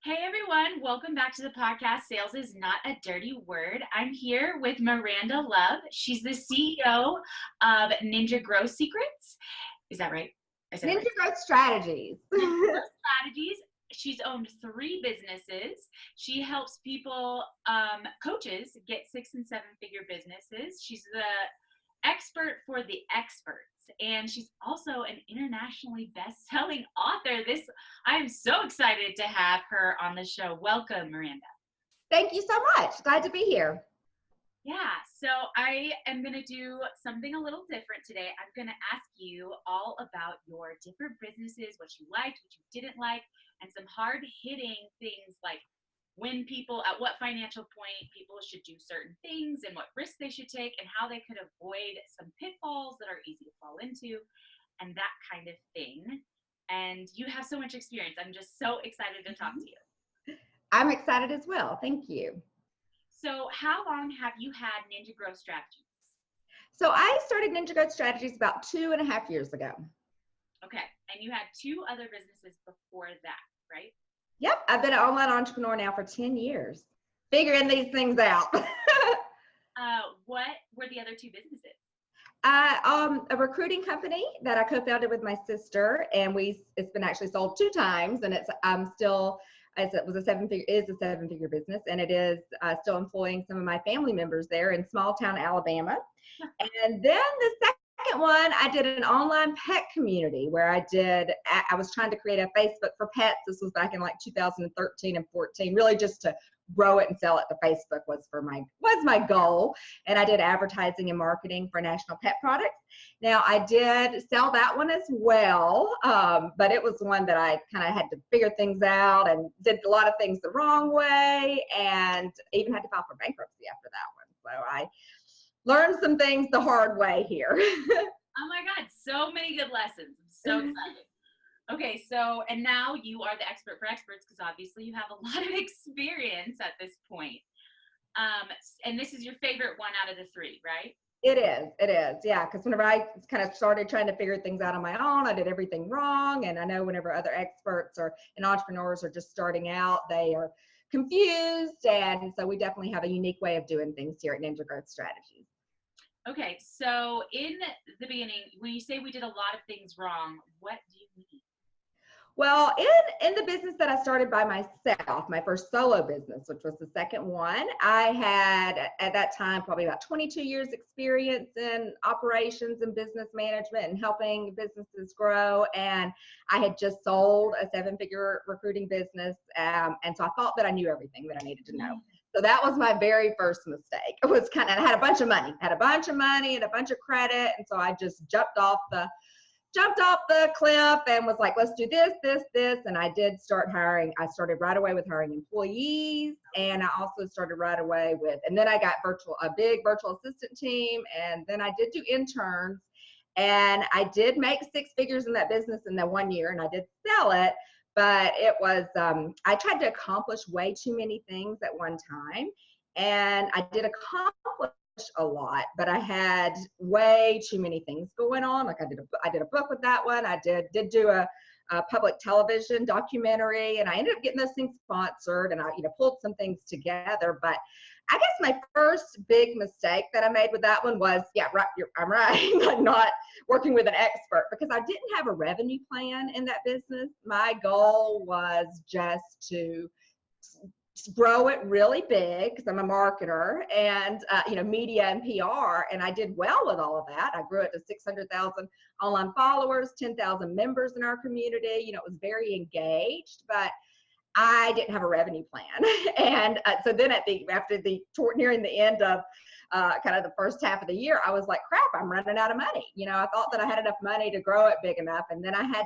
Hey everyone, welcome back to the podcast. Sales is not a dirty word. I'm here with Myranda Love. She's the CEO of Ninja Growth Secrets. Is that right? I said it Ninja right. Growth Strategies. Ninja Growth Strategies. She's owned 3 businesses. She helps people, coaches, get 6 and 7-figure businesses. She's the expert for the experts. And she's also an internationally best-selling author. I am so excited to have her on the show. Welcome, Myranda. Thank you so much. Glad to be here. Yeah, so I am going to do something a little different today. I'm going to ask you all about your different businesses, what you liked, what you didn't like, and some hard-hitting things like at what financial point people should do certain things and what risks they should take and how they could avoid some pitfalls that are easy to fall into and that kind of thing. And you have so much experience. I'm just so excited to talk to you. I'm excited as well. Thank you. So how long have you had Ninja Growth Strategies? So I started Ninja Growth Strategies about 2.5 years ago. Okay. And you had 2 other businesses before that, right? Yep. I've been an online entrepreneur now for 10 years, figuring these things out. What were the other 2 businesses? A recruiting company that I co-founded with my sister, and it's been actually sold 2 times, and it was a 7-figure business, and it is still employing some of my family members there in small town Alabama. And then the second one, I did an online pet community where I was trying to create a Facebook for pets. This was back in like 2013 and 14, really just to grow it and sell it to Facebook was my goal. And I did advertising and marketing for National Pet Products. Now I did sell that one as well, but it was one that I kind of had to figure things out and did a lot of things the wrong way, and even had to file for bankruptcy after that one. So I learned some things the hard way here. Oh my God, so many good lessons. I'm so excited. Okay, so, and now you are the expert for experts because obviously you have a lot of experience at this point. And this is your favorite one out of the 3, right? It is, yeah, because whenever I kind of started trying to figure things out on my own, I did everything wrong. And I know whenever other experts and entrepreneurs are just starting out, they are confused. And so we definitely have a unique way of doing things here at Ninja Growth Strategies. Okay, so in the beginning, when you say we did a lot of things wrong, what do you mean? Well, in the business that I started by myself, my first solo business, which was the second one, I had at that time probably about 22 years experience in operations and business management and helping businesses grow. And I had just sold a 7-figure recruiting business. And so I thought that I knew everything that I needed to know. So that was my very first mistake. It was I had a bunch of money and a bunch of credit. And so I just jumped off the cliff and was like, let's do this. And I did start hiring. I started right away with hiring employees. And I also started right away and then I got a big virtual assistant team. And then I did do interns, and I did make 6 figures in that business in that 1 year, and I did sell it. But it was, I tried to accomplish way too many things at one time. And I did accomplish a lot, but I had way too many things going on. Like I did a book with that one. I did do a public television documentary, and I ended up getting those things sponsored, and I pulled some things together. But I guess my first big mistake that I made with that one was, I'm right, like not working with an expert, because I didn't have a revenue plan in that business. My goal was just to grow it really big because I'm a marketer, and media and PR, and I did well with all of that. I grew it to 600,000 online followers, 10,000 members in our community. It was very engaged, but I didn't have a revenue plan. And so then nearing the end of kind of the first half of the year, I was like, crap, I'm running out of money. I thought that I had enough money to grow it big enough, and then I had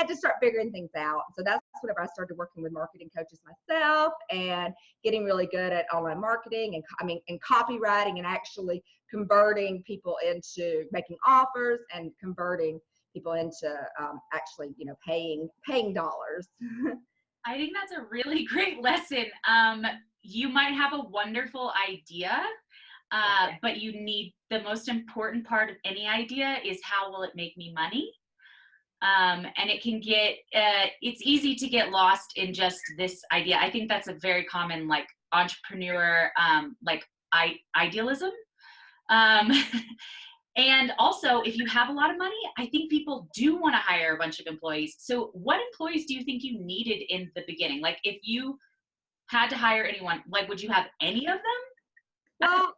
to start figuring things out. So that's whenever I started working with marketing coaches myself and getting really good at online marketing and copywriting, and actually converting people into making offers and converting people into actually paying dollars. I think that's a really great lesson. You might have a wonderful idea, but you need the most important part of any idea is how will it make me money? And it can get, it's easy to get lost in just this idea. I think that's a very common like entrepreneur, like idealism. Um, and also, if you have a lot of money, I think people do want to hire a bunch of employees. So what employees do you think you needed in the beginning? Like if you had to hire anyone, like would you have any of them? Well,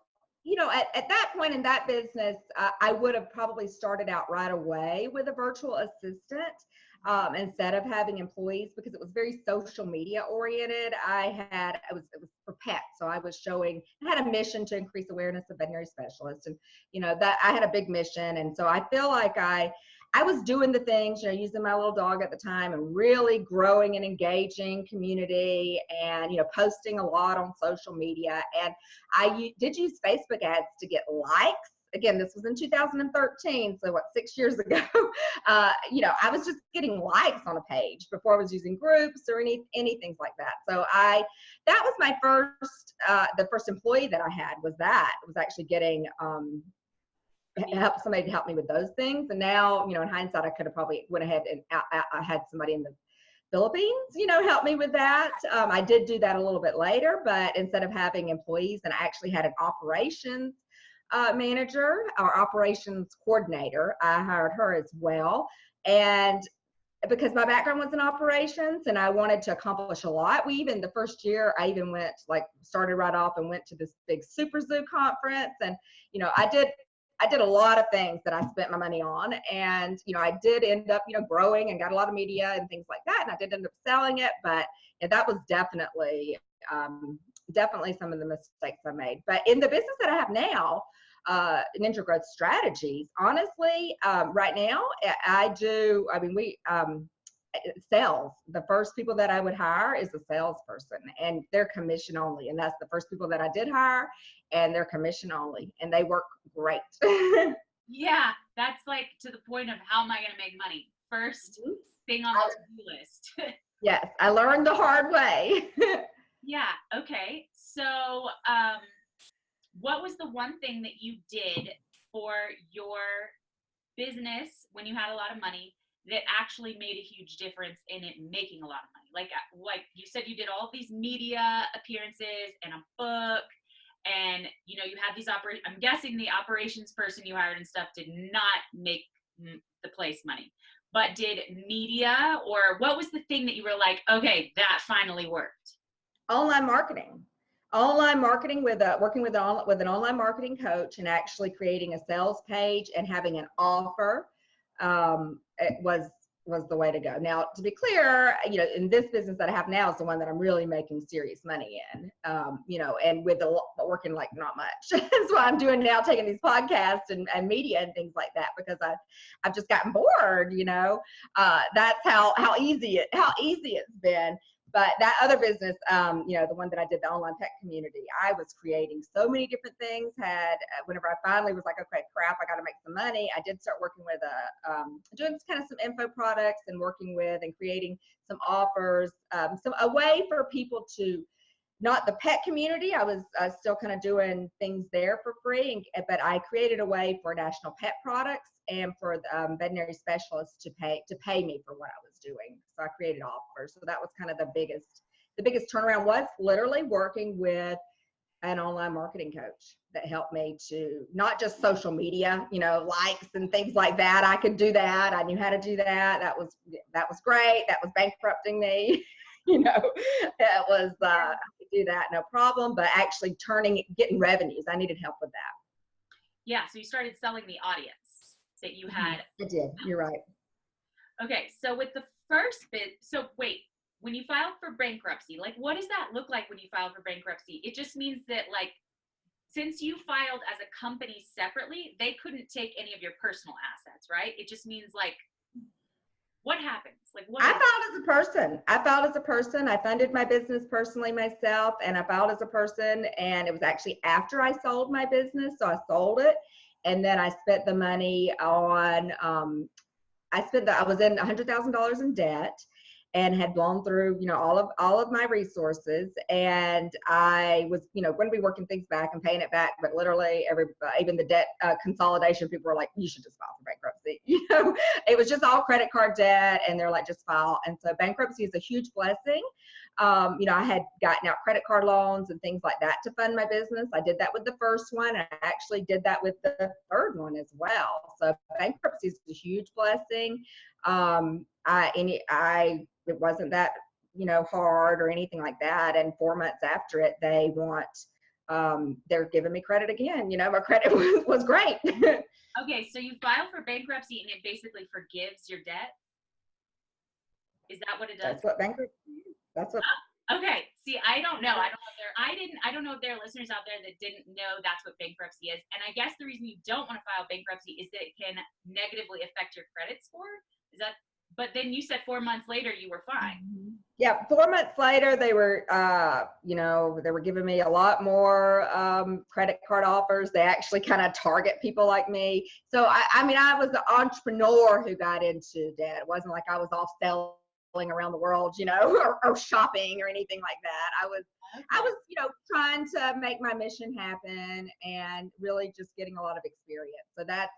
at that point in that business, I would have probably started out right away with a virtual assistant instead of having employees, because it was very social media oriented. It was for pets, so I was showing. I had a mission to increase awareness of veterinary specialists, and that I had a big mission, and so I feel like I was doing the things, using my little dog at the time and really growing and engaging community and, posting a lot on social media. And I did use Facebook ads to get likes. Again, this was in 2013, so 6 years ago. I was just getting likes on a page before I was using groups or anything like that. So that was my the first employee that I had was actually getting help somebody to help me with those things. And now, in hindsight, I could have probably went ahead and I had somebody in the Philippines, help me with that. I did do that a little bit later, but instead of having employees, and I actually had an operations manager or operations coordinator, I hired her as well. And because my background was in operations and I wanted to accomplish a lot, the first year, I even started right off and went to this big Super Zoo conference. And, I did a lot of things that I spent my money on, and I did end up growing and got a lot of media and things like that, and I did end up selling it. But that was definitely some of the mistakes I made. But in the business that I have now, Ninja Growth Strategies, honestly, right now sales. The first people that I would hire is a salesperson, and they're commission only. And that's the first people that I did hire, and they're commission only, and they work great. Yeah, that's like to the point of how am I going to make money? First thing on the to-do list. Yes, I learned the hard way. Yeah, okay. So what was the one thing that you did for your business when you had a lot of money that actually made a huge difference in it making a lot of money? Like you said, you did all these media appearances and a book, and you had these I'm guessing the operations person you hired and stuff did not make the place money, but did media, or what was the thing that you were like, okay, that finally worked? Online marketing. Online marketing working with an online marketing coach and actually creating a sales page and having an offer. It was the way to go. Now, to be clear, in this business that I have now is the one that I'm really making serious money in, and with working like not much. That's what I'm doing now, taking these podcasts and media and things like that, because I've just gotten bored, that's how easy it's been. But that other business, the one that I did, the online pet community, I was creating so many different things. Whenever I finally was like, okay, crap, I got to make some money, I did start working with doing kind of some info products and working with and creating some offers, a way for people to, not the pet community. I was still kind of doing things there for free, but I created a way for national pet products and for veterinary specialists to pay me for what I was doing. So I created offers. So that was kind of the biggest turnaround, was literally working with an online marketing coach that helped me to not just social media, likes and things like that. I could do that. I knew how to do that. That was great. That was bankrupting me. It was, I could do that, no problem, but actually getting revenues, I needed help with that. Yeah, so you started selling the audience that you had. I did, you're right. Okay, so with the first bit, so wait, when you filed for bankruptcy, like what does that look like when you filed for bankruptcy? It just means that since you filed as a company separately, they couldn't take any of your personal assets, right? It just means what happens? I filed as a person. I funded my business personally myself, and I filed as a person. And it was actually after I sold my business. So I sold it, and then I spent the money on, I was in $100,000 in debt. and had blown through, all of my resources. And I was, going to be working things back and paying it back. But literally even the debt consolidation, people were like, you should just file for bankruptcy. It was just all credit card debt. And they're like, just file. And so bankruptcy is a huge blessing. I had gotten out credit card loans and things like that to fund my business. I did that with the first one. I actually did that with the third one as well. So bankruptcy is a huge blessing. It wasn't that, hard or anything like that. And 4 months after it, they're giving me credit again. My credit was great. Okay. So you file for bankruptcy and it basically forgives your debt. Is that what it does? That's what bankruptcy is. That's what. Okay. See, I don't know. I don't know if there are listeners out there that didn't know that's what bankruptcy is. And I guess the reason you don't want to file bankruptcy is that it can negatively affect your credit score. But then you said 4 months later you were fine. Yeah, 4 months later they were, they were giving me a lot more credit card offers. They actually kind of target people like me. So I was the entrepreneur who got into debt. It wasn't like I was off selling around the world, or shopping or anything like that. I was, trying to make my mission happen and really just getting a lot of experience. So that's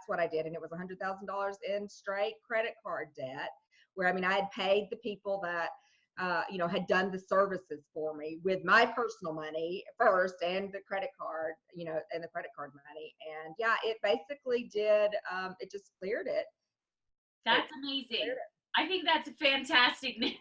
what I did. And it was $100,000 in straight credit card debt, where, I had paid the people that, had done the services for me with my personal money first and the credit card, and the credit card money. And yeah, it basically did, it just cleared it. That's amazing. I think that's fantastic news.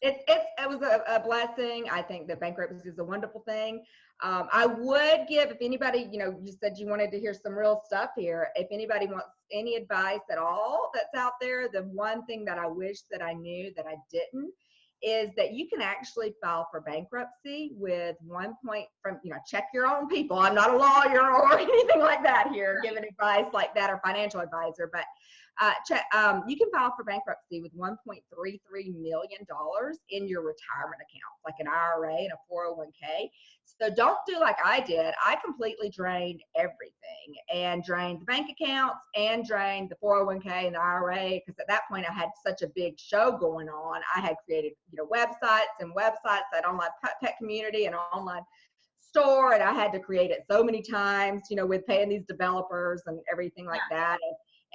It was a blessing. I think that bankruptcy is a wonderful thing. I would give, if anybody, you said you wanted to hear some real stuff here. If anybody wants any advice at all that's out there, the one thing that I wish that I knew that I didn't is that you can actually file for bankruptcy with check your own people. I'm not a lawyer or anything like that here, giving advice like that, or financial advisor, but you can file for bankruptcy with $1.33 million in your retirement account, like an IRA and a 401k. So don't do like I did. I completely drained everything and drained the bank accounts and drained the 401k and the IRA, because at that point I had such a big show going on. I had created, websites, that online pet community and online store, and I had to create it so many times, with paying these developers and everything like that.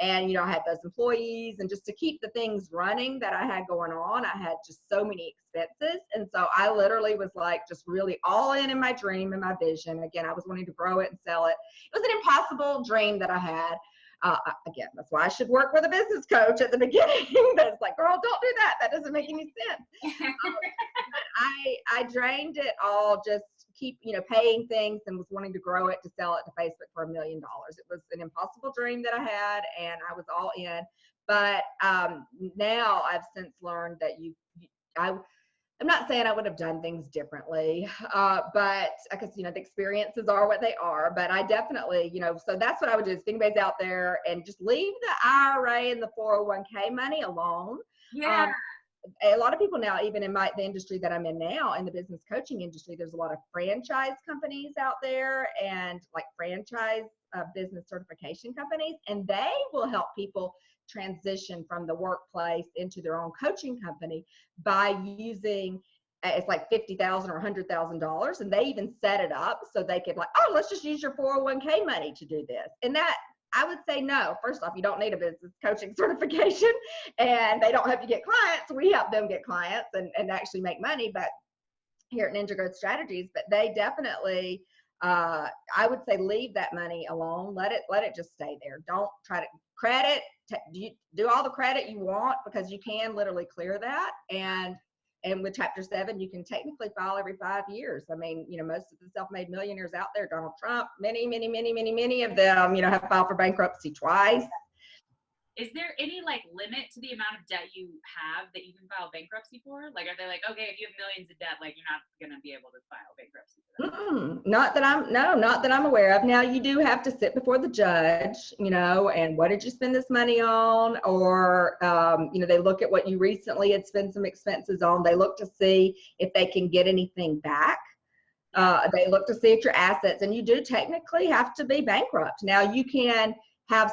And, I had those employees, and just to keep the things running that I had going on, I had just so many expenses. And so I literally was like, just really all in my dream and my vision. Again, I was wanting to grow it and sell it. It was an impossible dream that I had. Again, that's why I should work with a business coach at the beginning. That's like, girl, don't do that. That doesn't make any sense. I drained it all, just keep, paying things, and was wanting to grow it to sell it to Facebook for $1 million. It was an impossible dream that I had, and I was all in. But now I've since learned that I'm not saying I would have done things differently, but because, the experiences are what they are. But I definitely, so that's what I would do. If anybody's out there, and just leave the IRA and the 401k money alone. Yeah. A lot of people now, even in the industry that I'm in now, in the business coaching industry, there's a lot of franchise companies out there, and like franchise business certification companies, and they will help people transition from the workplace into their own coaching company by using, it's like $50,000 or $100,000, and they even set it up so they could let's just use your 401k money to do this. And that, I would say no. First off, you don't need a business coaching certification, and they don't help you get clients. We help them get clients and actually make money, but here at Ninja Growth Strategies. But they definitely, I would say, leave that money alone. Let it just stay there. Don't try to credit. Do all the credit you want, because you can literally clear that. And with Chapter 7, you can technically file every 5 years. I mean, most of the self-made millionaires out there, Donald Trump, many of them, have filed for bankruptcy twice. Is there any limit to the amount of debt you have that you can file bankruptcy for? Like, are they like, okay, if you have millions of debt, you're not going to be able to file bankruptcy for that? Not that I'm aware of. Now, you do have to sit before the judge, and what did you spend this money on? Or, they look at what you recently had spent some expenses on. They look to see if they can get anything back. They look to see if your assets, and you do technically have to be bankrupt. Now, you can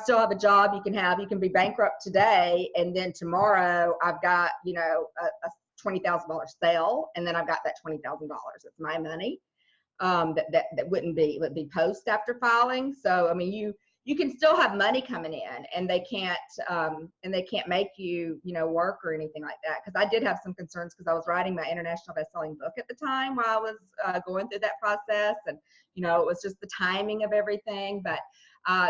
still have a job you can be bankrupt today, and then tomorrow I've got, a $20,000 sale, and then I've got that $20,000. It's my money. That would be post after filing. So I mean, you can still have money coming in, and they can't make you work or anything like that. Because I did have some concerns, because I was writing my international best-selling book at the time while I was going through that process, and it was just the timing of everything. But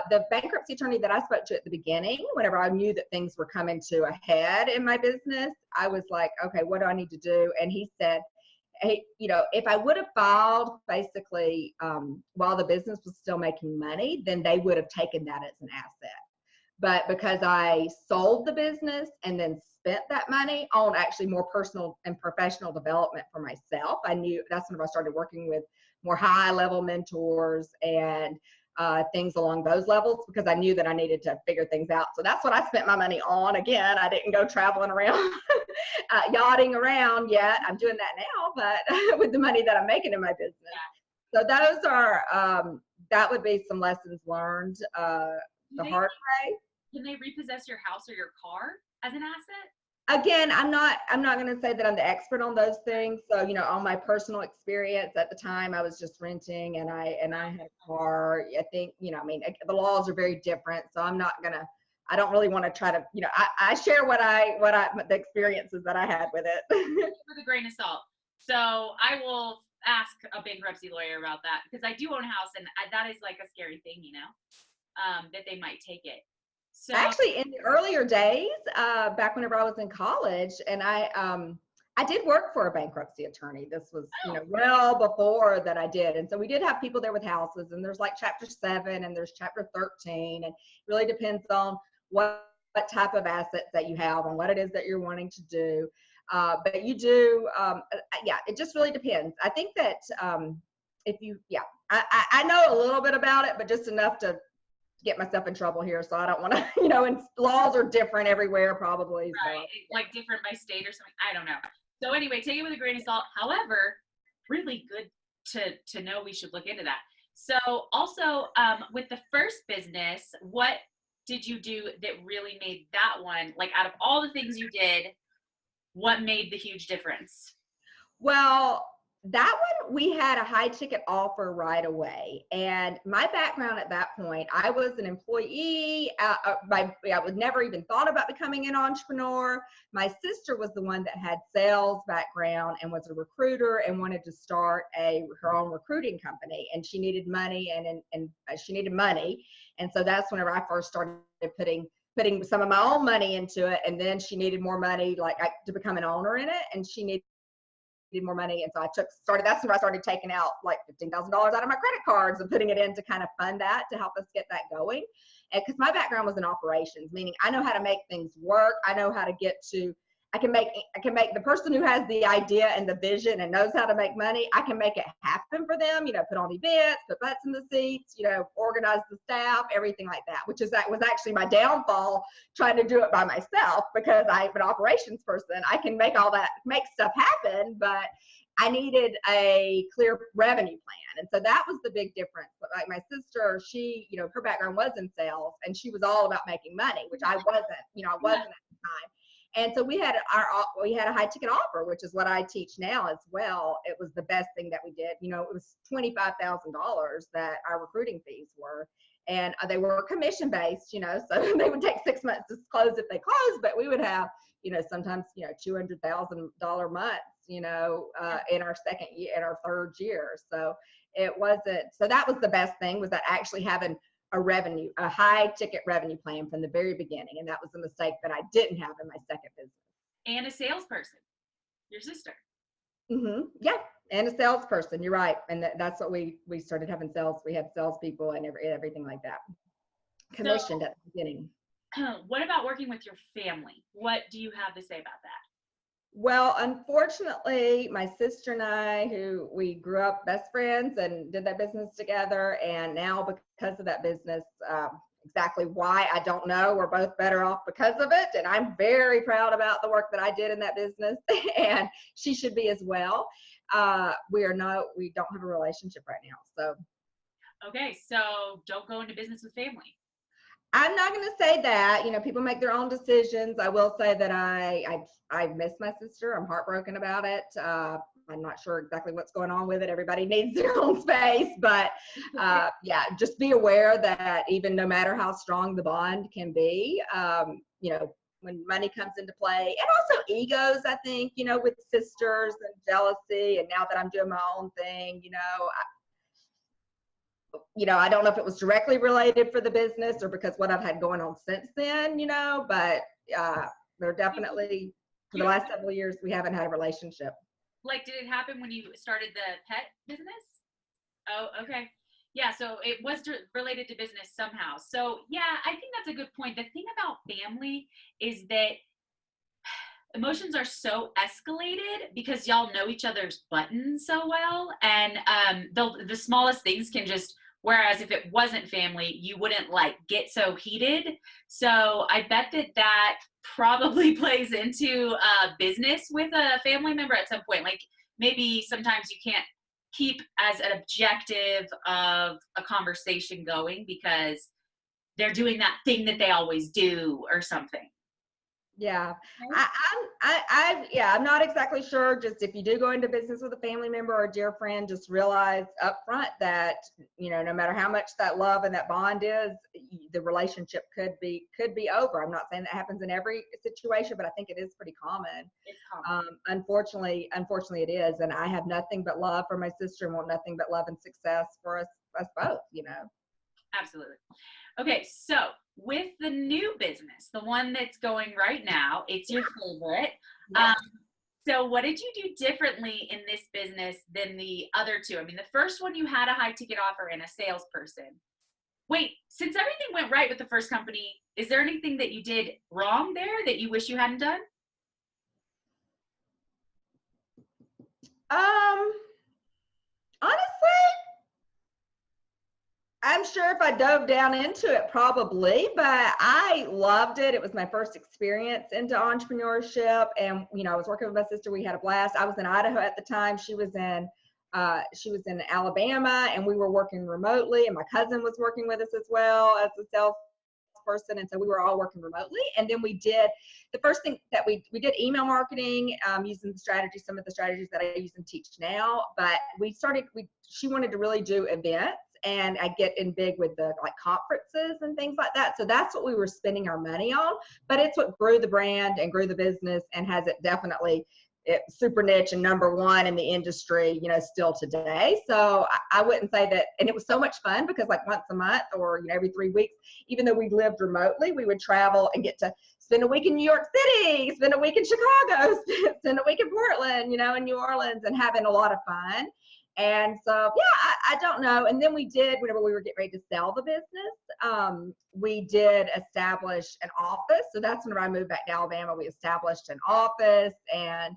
the bankruptcy attorney that I spoke to at the beginning, whenever I knew that things were coming to a head in my business, I was like, okay, what do I need to do? And he said, hey, if I would have filed basically while the business was still making money, then they would have taken that as an asset. But because I sold the business and then spent that money on actually more personal and professional development for myself, I knew that's when I started working with more high level mentors and things along those levels, because I knew that I needed to figure things out. So that's what I spent my money on. Again, I didn't go traveling around, yachting around yet. I'm doing that now, but with the money that I'm making in my business. So those are, that would be some lessons learned the hard way. Can they repossess your house or your car as an asset? Again, I'm not going to say that I'm the expert on those things. So, on my personal experience at the time, I was just renting, and I had a car. I think, the laws are very different. So I don't really want to try to, I share the experiences that I had with it. With a grain of salt. So I will ask a bankruptcy lawyer about that, because I do own a house, and that is like a scary thing, that they might take it. So actually, in the earlier days, back whenever I was in college, and I did work for a bankruptcy attorney. This was, well before that I did. And so we did have people there with houses, and there's like chapter 7 and there's chapter 13. And it really depends on what type of assets that you have and what it is that you're wanting to do. But you do, it just really depends. I think that I know a little bit about it, but just enough to get myself in trouble here. So I don't want to, and laws are different everywhere probably. Right. So. Like different by state or something. I don't know. So anyway, take it with a grain of salt. However, really good to know. We should look into that. So also with the first business, what did you do that really made that one, like out of all the things you did, what made the huge difference? Well, that one, we had a high ticket offer right away. And my background at that point, I was an employee. I would never even thought about becoming an entrepreneur. My sister was the one that had sales background and was a recruiter and wanted to start her own recruiting company. And she needed money, and she needed money. And so that's whenever I first started putting some of my own money into it. And then she needed more money, to become an owner in it. And she needed more money, and so that's when I started taking out like $15,000 out of my credit cards and putting it in to kind of fund that, to help us get that going. And because my background was in operations, meaning I know how to make things work. I know how to I can make the person who has the idea and the vision and knows how to make money, I can make it happen for them, put on events, put butts in the seats, organize the staff, everything like that, that was actually my downfall, trying to do it by myself, because I'm an operations person. I can make stuff happen, but I needed a clear revenue plan. And so that was the big difference. But like my sister, she, her background was in sales, and she was all about making money, which I wasn't, at the time. And so we had a high ticket offer, which is what I teach now as well. It was the best thing that we did. It was $25,000 that our recruiting fees were, and they were commission based, so they would take 6 months to close if they closed, but we would have, sometimes, $200,000 months, in our second year, in our third year. So that was the best thing, was that actually having a high ticket revenue plan from the very beginning. And that was a mistake that I didn't have in my second business. And a salesperson, your sister. Mm-hmm. Yeah. And a salesperson. You're right. And that's what we started having sales. We had salespeople and everything like that. Commissioned at the beginning. What about working with your family? What do you have to say about that? Well, unfortunately, my sister and I, who we grew up best friends and did that business together, and now because of that business, exactly why, I don't know. We're both better off because of it, and I'm very proud about the work that I did in that business, and she should be as well. We don't have a relationship right now. So. Okay, so don't go into business with family. I'm not going to say that. People make their own decisions. I will say that I miss my sister. I'm heartbroken about it. I'm not sure exactly what's going on with it. Everybody needs their own space, but yeah, just be aware that even no matter how strong the bond can be, when money comes into play, and also egos, I think, with sisters and jealousy. And now that I'm doing my own thing, I don't know if it was directly related for the business or because what I've had going on since then, but they're definitely, for the last several years, we haven't had a relationship. Like, did it happen when you started the pet business? Oh, okay. Yeah, so it was related to business somehow. So yeah, I think that's a good point. The thing about family is that emotions are so escalated because y'all know each other's buttons so well, and the smallest things can just, whereas if it wasn't family, you wouldn't like get so heated. So I bet that probably plays into business with a family member at some point. Like maybe sometimes you can't keep as an objective of a conversation going because they're doing that thing that they always do or something. Yeah, I'm not exactly sure. Just if you do go into business with a family member or a dear friend, just realize up front that, no matter how much that love and that bond is, the relationship could be over. I'm not saying that happens in every situation, but I think it is pretty common. It's common. Unfortunately, it is. And I have nothing but love for my sister and want nothing but love and success for us both, Absolutely. Okay, so with the new business, the one that's going right now, it's your favorite. Yeah. So what did you do differently in this business than the other two? I mean, the first one you had a high ticket offer and a salesperson. Wait, since everything went right with the first company, is there anything that you did wrong there that you wish you hadn't done? Honestly, I'm sure if I dove down into it, probably, but I loved it. It was my first experience into entrepreneurship. And, I was working with my sister. We had a blast. I was in Idaho at the time. She was in Alabama, and we were working remotely. And my cousin was working with us as well as a salesperson. And so we were all working remotely. And then we did the first thing that we did email marketing, using some of the strategies that I use and teach now. But she wanted to really do events. And I get in big with the like conferences and things like that. So that's what we were spending our money on, but it's what grew the brand and grew the business and has it definitely super niche and number one in the industry, still today. So I wouldn't say that. And it was so much fun because like once a month or, every 3 weeks, even though we lived remotely, we would travel and get to spend a week in New York City, spend a week in Chicago, spend a week in Portland, in New Orleans, and having a lot of fun. And so, yeah, I don't know. And then we did, whenever we were getting ready to sell the business, we did establish an office. So that's whenever I moved back to Alabama, we established an office and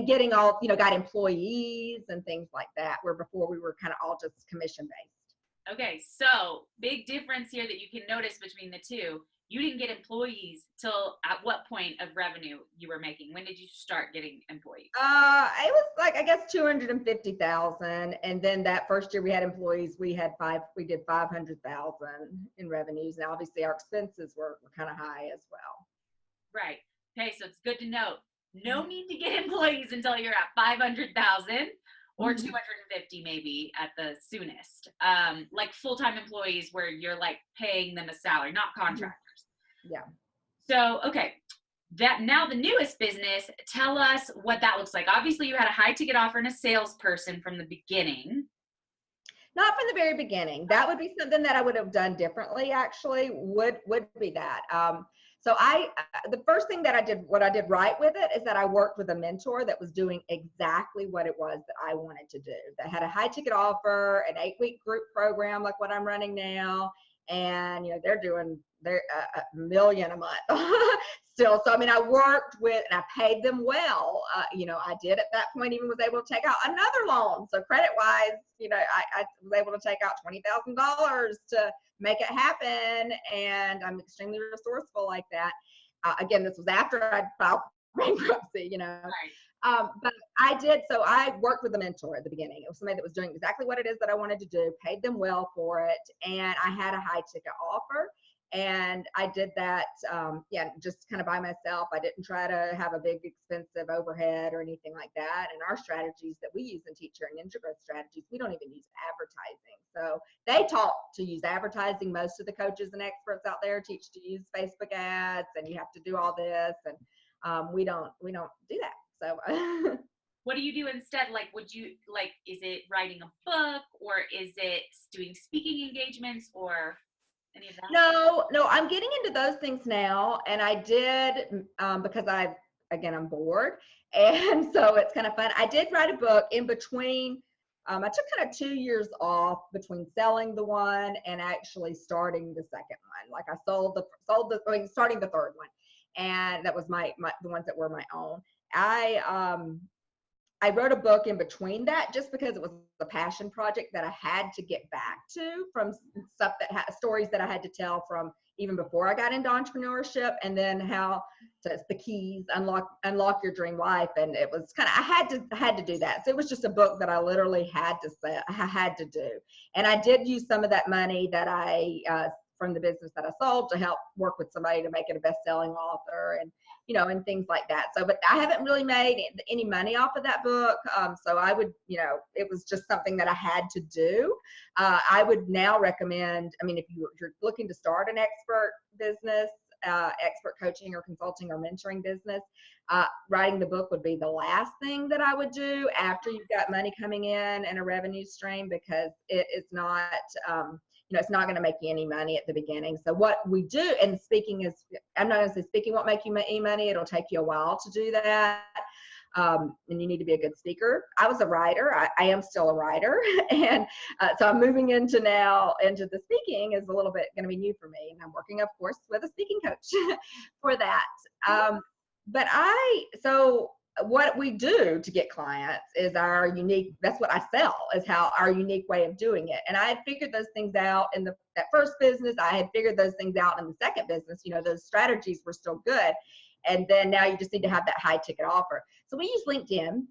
getting all, got employees and things like that, where before we were kind of all just commission based. Okay, so big difference here that you can notice between the two. You didn't get employees till at what point of revenue you were making? When did you start getting employees? It was like, I guess 250,000. And then that first year we had employees, we did 500,000 in revenues. And obviously our expenses were kind of high as well. Right. Okay, so it's good to know. No need to get employees until you're at 500,000 or 250 maybe at the soonest. Like full-time employees where you're like paying them a salary, not contractors. Yeah. So, okay. That now the newest business, tell us what that looks like. Obviously you had a high ticket offer and a salesperson from the beginning. Not from the very beginning. That would be something that I would have done differently, actually, would be that. So the first thing that what I did right with it is that I worked with a mentor that was doing exactly what it was that I wanted to do. That had a high ticket offer, an 8-week group program like what I'm running now. And, they're doing a million a month still. So, I mean, I worked with, and I paid them well. I did at that point even was able to take out another loan. So credit wise, I was able to take out $20,000 to make it happen. And I'm extremely resourceful like that. Again, this was after I filed bankruptcy, Right. But I worked with a mentor at the beginning. It was somebody that was doing exactly what it is that I wanted to do, paid them well for it. And I had a high ticket offer. And I did that, yeah, just kind of by myself. I didn't try to have a big expensive overhead or anything like that. And our strategies that we use and teach here in Ninja Growth Strategies, we don't even use advertising. So they taught to use advertising. Most of the coaches and experts out there teach to use Facebook ads, and you have to do all this. And we don't do that. So What do you do instead? Like, is it writing a book, or is it doing speaking engagements, or any of that? no, I'm getting into those things now. And I did, because I'm bored. And so it's kind of fun. I did write a book in between. I took kind of 2 years off between selling the one and actually starting the second one. Like I starting the third one. And that was the ones that were my own. I wrote a book in between that just because it was a passion project that I had to get back to from stuff stories that I had to tell from even before I got into entrepreneurship, and then the keys, unlock your dream life. And it was kind of, I had to do that. So it was just a book that I literally had to do. And I did use some of that money that from the business that I sold to help work with somebody to make it a best-selling author, and things like that. So, but I haven't really made any money off of that book. So I would, it was just something that I had to do. I would now recommend, if you're looking to start an expert business, expert coaching or consulting or mentoring business, writing the book would be the last thing that I would do after you've got money coming in and a revenue stream, because it is not, it's not going to make you any money at the beginning. So what we do, and speaking is, I'm not going to say speaking won't make you any money. It'll take you a while to do that. And you need to be a good speaker. I was a writer. I am still a writer. And so I'm moving into the speaking is a little bit going to be new for me. And I'm working, of course, with a speaking coach for that. So what we do to get clients is our unique, that's what I sell, is our unique way of doing it. And I had figured those things out in that first business. I had figured those things out in the second business. Those strategies were still good. And then now you just need to have that high ticket offer. So we use LinkedIn.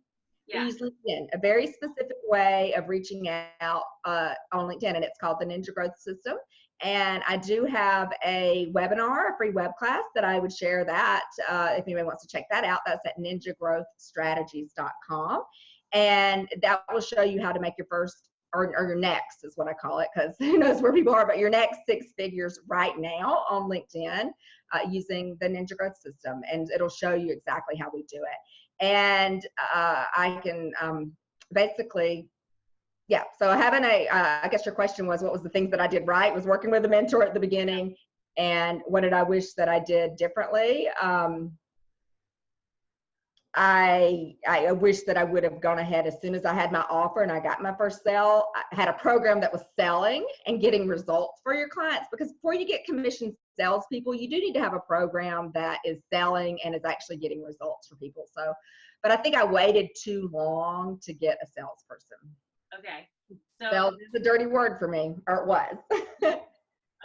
Yeah. We use LinkedIn, a very specific way of reaching out on LinkedIn, and it's called the Ninja Growth System. And I do have a webinar, a free web class that I would share that if anybody wants to check that out. That's at ninjagrowthstrategies.com. And that will show you how to make your first, or your next is what I call it, because who knows where people are, but your next 6 figures right now on LinkedIn using the Ninja Growth System. And it'll show you exactly how we do it. And I can basically, yeah. So having I guess your question was, what was the things that I did right? Was working with a mentor at the beginning, and what did I wish that I did differently? I wish that I would have gone ahead as soon as I had my offer and I got my first sale. I had a program that was selling and getting results for your clients, because before you get commission salespeople, you do need to have a program that is selling and is actually getting results for people. So, but I think I waited too long to get a salesperson. Okay. So sales is a dirty word for me, or it was.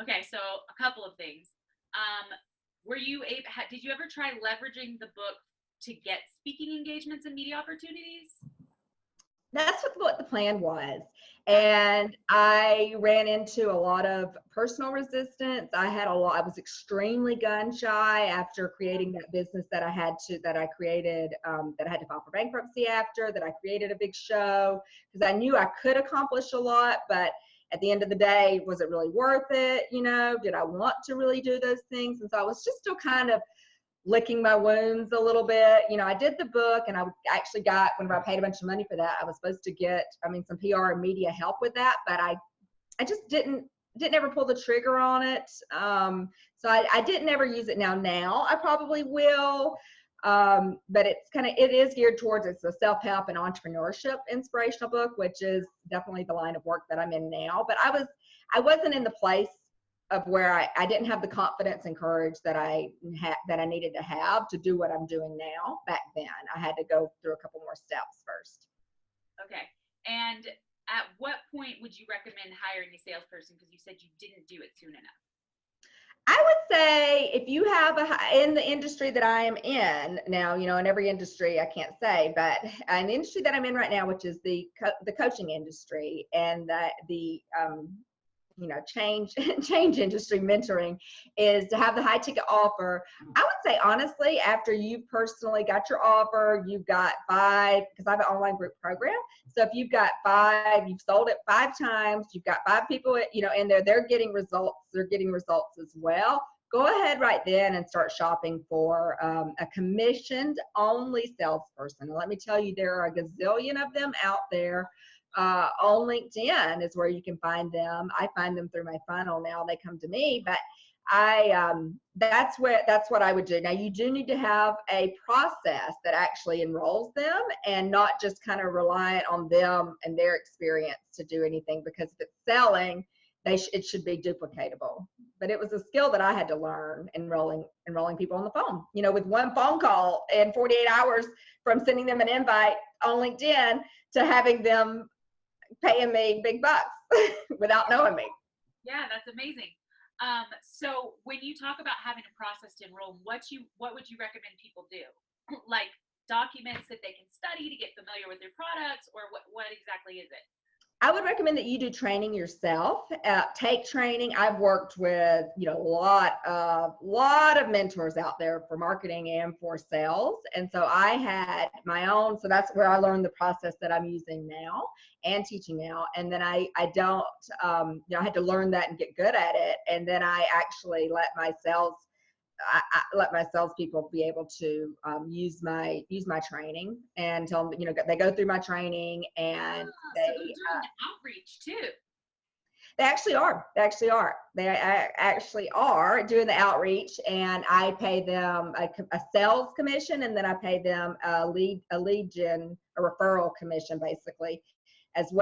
Okay. So a couple of things. Did you ever try leveraging the book to get speaking engagements and media opportunities? That's what the plan was. And I ran into a lot of personal resistance. I was extremely gun shy after creating that business that I created, that I had to file for bankruptcy after, that I created a big show, because I knew I could accomplish a lot, but at the end of the day, was it really worth it? Did I want to really do those things? And so I was just still kind of licking my wounds a little bit. I did the book, and I actually got, whenever I paid a bunch of money for that, I was supposed to get, some PR and media help with that, but I just didn't ever pull the trigger on it. So I didn't ever use it. Now I probably will. But it is geared towards, it's a self-help and entrepreneurship inspirational book, which is definitely the line of work that I'm in now. But I wasn't in the place of where I didn't have the confidence and courage that I needed to have to do what I'm doing now. Back then, I had to go through a couple more steps first. Okay. And at what point would you recommend hiring a salesperson? Because you said you didn't do it soon enough. I would say if you have in the industry that I am in now, in every industry I can't say, but in the industry that I'm in right now, which is the coaching industry, and the change change industry mentoring, is to have the high ticket offer. I would say honestly, after you personally got your offer, you've got 5, because I have an online group program. So if you've got 5, you've sold it 5 times, you've got 5 people, in there, they're getting results. They're getting results as well. Go ahead right then and start shopping for a commissioned only salesperson. And let me tell you, there are a gazillion of them out there. On LinkedIn is where you can find them. I find them through my funnel now. They come to me, but that's what I would do. Now, you do need to have a process that actually enrolls them, and not just kind of reliant on them and their experience to do anything, because if it's selling, it should be duplicatable. But it was a skill that I had to learn, enrolling people on the phone, with one phone call in 48 hours, from sending them an invite on LinkedIn to having them paying me big bucks without knowing me. Yeah, that's amazing. So when you talk about having a process to enroll, what would you recommend people do? Like documents that they can study to get familiar with their products, or what exactly is it? I would recommend that you do training yourself. Take training. I've worked with a lot of mentors out there for marketing and for sales, and so I had my own. So that's where I learned the process that I'm using now and teaching now. And then I don't, I had to learn that and get good at it. And then I actually let my salespeople be able to use my training, and tell them, they go through my training, and so they're doing the outreach too. They actually are. They actually are doing the outreach, and I pay them a sales commission, and then I pay them a lead gen, a referral commission, basically,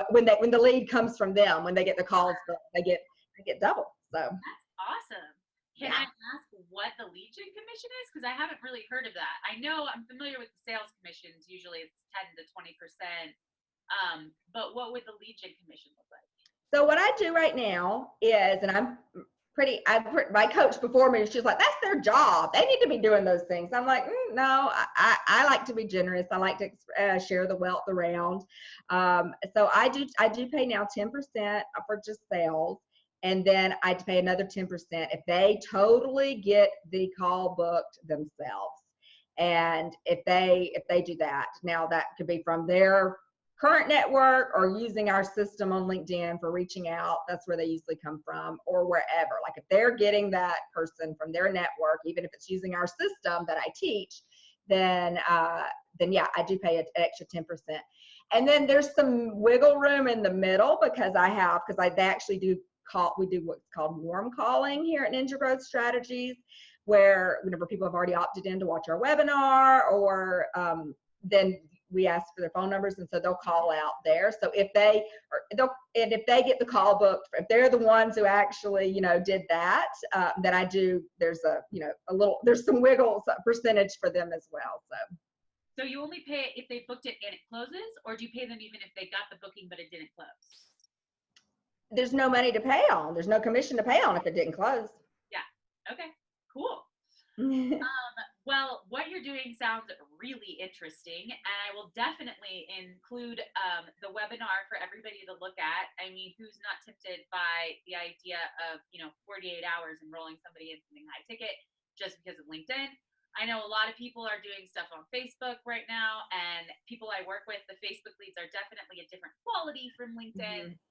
when the lead comes from them. When they get the calls, they get double. So that's awesome. Can I ask what the lead gen commission is? Because I haven't really heard of that. I know I'm familiar with the sales commissions. Usually it's 10 to 20%. But what would the lead gen commission look like? So what I do right now is, and my coach before me, she's like, that's their job. They need to be doing those things. I'm like, no, I like to be generous. I like to share the wealth around. So I do pay now 10% for just sales. And then I'd pay another 10% if they totally get the call booked themselves. And if they do that, now that could be from their current network or using our system on LinkedIn for reaching out. That's where they usually come from, or wherever. Like if they're getting that person from their network, even if it's using our system that I teach, then yeah, I do pay an extra 10%. And then there's some wiggle room in the middle, because they actually we do what's called warm calling here at Ninja Growth Strategies, where whenever people have already opted in to watch our webinar, or then we ask for their phone numbers, and so they'll call out there. So if they get the call booked, if they're the ones who actually did that, then I do. There's there's some percentage for them as well. So you only pay if they booked it and it closes, or do you pay them even if they got the booking but it didn't close? There's no money to pay on. There's no commission to pay on if it didn't close. Yeah. Okay. Cool. Well, what you're doing sounds really interesting, and I will definitely include the webinar for everybody to look at. I mean, who's not tempted by the idea of 48 hours enrolling somebody in something high ticket just because of LinkedIn? I know a lot of people are doing stuff on Facebook right now, and people I work with, the Facebook leads are definitely a different quality from LinkedIn. Mm-hmm.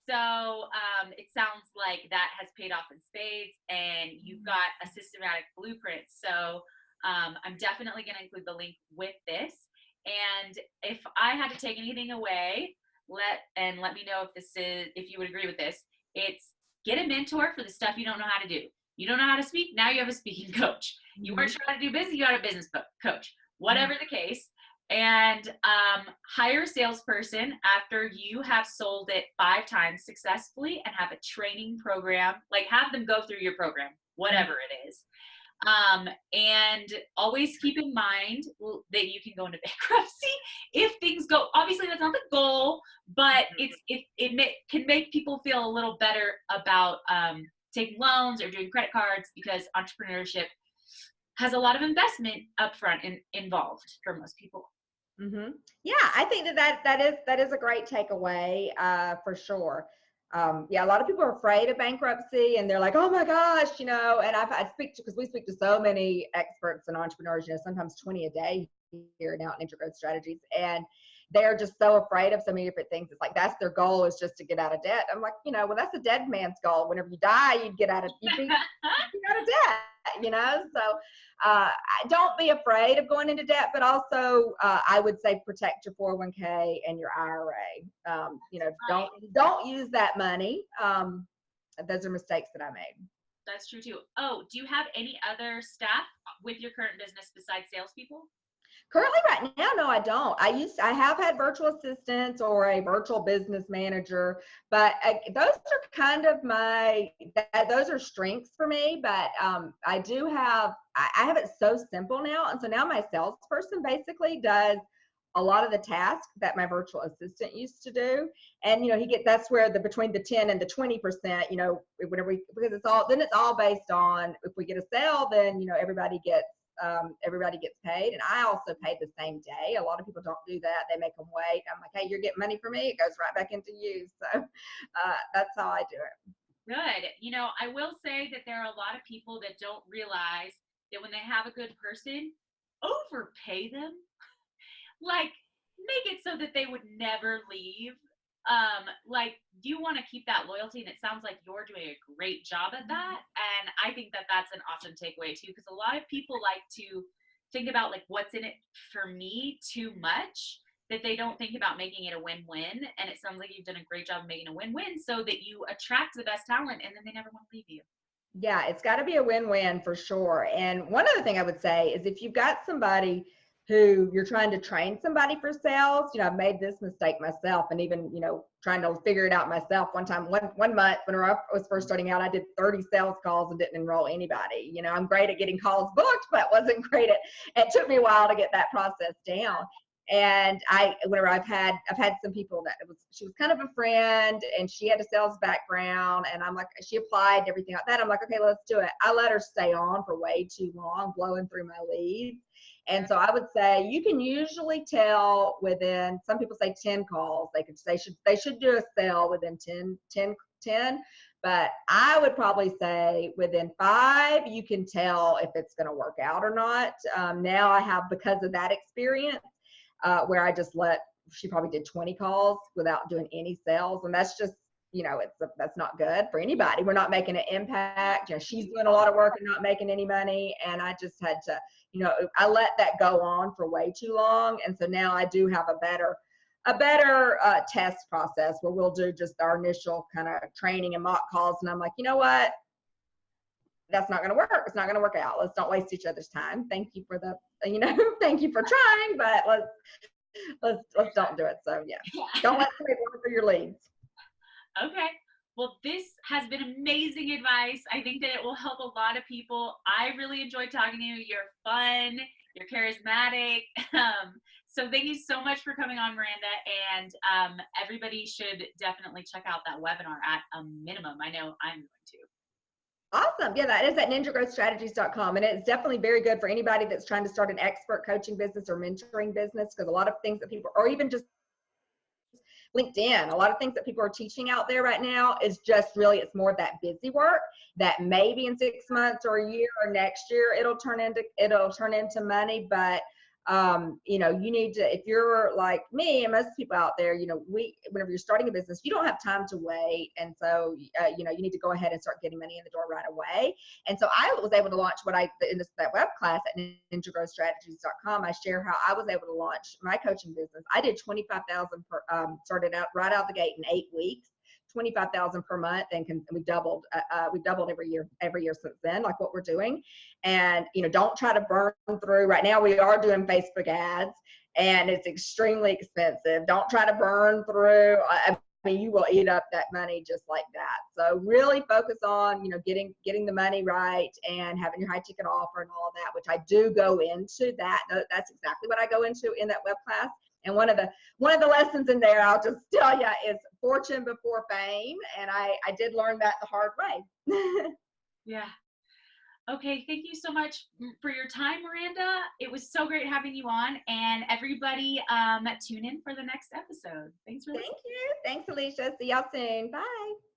So it sounds like that has paid off in spades, and you've got a systematic blueprint. So I'm definitely going to include the link with this. And if I had to take anything away, let me know if you would agree with this. It's get a mentor for the stuff you don't know how to do. You don't know how to speak, now you have a speaking coach. You weren't sure how to do business, you got a business coach. Whatever the case. And hire a salesperson after you have sold it 5 times successfully, and have a training program. Like, have them go through your program, whatever it is. And always keep in mind that you can go into bankruptcy if things go. Obviously, that's not the goal, but it can make people feel a little better about taking loans or doing credit cards, because entrepreneurship has a lot of investment upfront involved for most people. Mm-hmm. Yeah, I think that is a great takeaway for sure. Yeah, a lot of people are afraid of bankruptcy and they're like, oh my gosh, and because we speak to so many experts and entrepreneurs, sometimes 20 a day here now in Integral Strategies. And they're just so afraid of so many different things. It's like, that's their goal, is just to get out of debt. I'm like, well, that's a dead man's goal. Whenever you die, you'd get out of debt, So don't be afraid of going into debt, but also I would say protect your 401k and your IRA. Don't use that money. Those are mistakes that I made. That's true too. Oh, do you have any other staff with your current business besides salespeople? Currently right now, no, I don't. I have had virtual assistants or a virtual business manager, but those are kind of those are strengths for me. But I have it so simple now. And so now my salesperson basically does a lot of the tasks that my virtual assistant used to do. And, that's where between the 10 and the 20%, because it's all based on, if we get a sale, then, everybody gets paid. And I also pay the same day. A lot of people don't do that. They make them wait. I'm like, hey, you're getting money from me. It goes right back into you. So that's how I do it. Good. I will say that there are a lot of people that don't realize that when they have a good person, overpay them. Like, make it so that they would never leave. You want to keep that loyalty, and it sounds like you're doing a great job at that. And I think that that's an awesome takeaway too, because a lot of people like to think about like what's in it for me too much, that they don't think about making it a win-win. And it sounds like you've done a great job of making a win-win so that you attract the best talent and then they never want to leave you. Yeah, it's got to be a win-win for sure. And one other thing I would say is, if you've got somebody who you're trying to train somebody for sales, I've made this mistake myself, and even, trying to figure it out myself. One time, one month when I was first starting out, I did 30 sales calls and didn't enroll anybody. I'm great at getting calls booked, but wasn't great it took me a while to get that process down. And I've had some people that she was kind of a friend and she had a sales background, and I'm like, she applied and everything like that. I'm like, okay, let's do it. I let her stay on for way too long, blowing through my leads. And so I would say you can usually tell within, some people say 10 calls, they should do a sale within 10, but I would probably say within 5, you can tell if it's going to work out or not. Now I have, because of that experience, where I just she probably did 20 calls without doing any sales. And that's just, that's not good for anybody. We're not making an impact. She's doing a lot of work and not making any money. And I just had to, I let that go on for way too long. And so now I do have a better test process where we'll do just our initial kind of training and mock calls. And I'm like, you know what? That's not going to work. It's not going to work out. Let's don't waste each other's time. Thank you for thank you for trying, but let's don't do it. So yeah, don't let somebody work for your leads. Okay. Well, this has been amazing advice. I think that it will help a lot of people. I really enjoyed talking to you. You're fun. You're charismatic. So thank you so much for coming on, Myranda. And everybody should definitely check out that webinar at a minimum. I know I'm going to. Awesome. Yeah, that is at ninjagrowthstrategies.com. And it's definitely very good for anybody that's trying to start an expert coaching business or mentoring business, because a lot of things that people, or even just LinkedIn, a lot of things that people are teaching out there right now is just really, it's more of that busy work that maybe in 6 months or a year or next year, it'll turn into money. But you need to, if you're like me and most people out there, whenever you're starting a business, you don't have time to wait. And so, you need to go ahead and start getting money in the door right away. And so I was able to launch in that web class at ninjagrowthstrategies.com. I share how I was able to launch my coaching business. I did 25,000 started out right out the gate in 8 weeks. 25,000 per month, and we doubled every year since then, like what we're doing. And don't try to burn through. Right now we are doing Facebook ads and it's extremely expensive. Don't try to burn through. I mean, you will eat up that money just like that. So really focus on getting the money right and having your high ticket offer and all of that, which I do go into that. That's exactly what I go into in that web class. And one of the lessons in there, I'll just tell you, is fortune before fame. And I did learn that the hard way. Yeah. Okay, thank you so much for your time, Myranda. It was so great having you on, and everybody tune in for the next episode. Thanks for Thank listening. you. Thanks, Alicia. See y'all soon. Bye.